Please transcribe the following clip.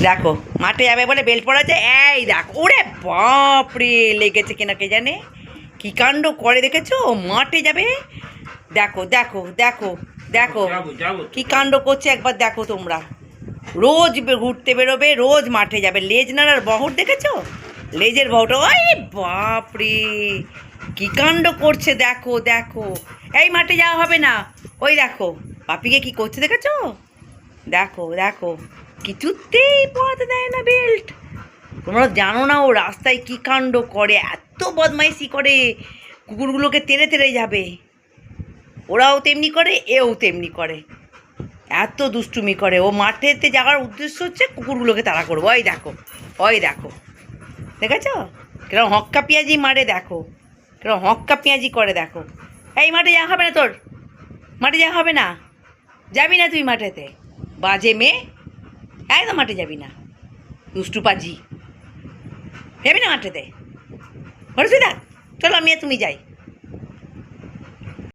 দেখো মাঠে যাবে বলে বেল্ট পরা আছে। এই দেখো, ওরে বাপরে, লেগেছে কিনা কে জানে। কি কাণ্ড করে দেখেছো, মাঠে যাবে। দেখো দেখো দেখো দেখো কি কাণ্ড করছে, একবার দেখো তোমরা। রোজ ঘুরতে বেরোবে, রোজ মাঠে যাবে, লেজ নাড়ার বহর দেখেছো, লেজের বহরটা। ওই বাপরে, কি কাণ্ড করছে, দেখো দেখো। এই মাঠে যাওয়া হবে না। ওই দেখো পাপিকে কি করছে দেখেছো, দেখো দেখো, কিছুতেই পরাতে দেয় না বেল্ট। তোমরা জানো না ও রাস্তায় কি কাণ্ড করে, এত বদমাইশি করে, কুকুরগুলোকে তেড়ে তেড়ে যাবে। ওরাও তেমনি করে, এও তেমনি করে, এত দুষ্টুমি করে। ও মাঠেতে যাওয়ার উদ্দেশ্য হচ্ছে কুকুরগুলোকে তাড়া করবো। ওই দেখো, ওই দেখো, দেখেছ কিরকম হক্কা পেঁয়াজি মারে, দেখো কিরকম হক্কা পেঁয়াজি করে, দেখো। এই মাঠে যাওয়া হবে না তোর, মাঠে যাওয়া হবে না, যাবি না তুই মাঠেতে, বাজে মেয়ে, একদম মাঠে যাবি না, দুষ্টু পাজি, যাবি না মাঠেতে। বলে তুই দেখ, চলো আমি আর তুমি যাই।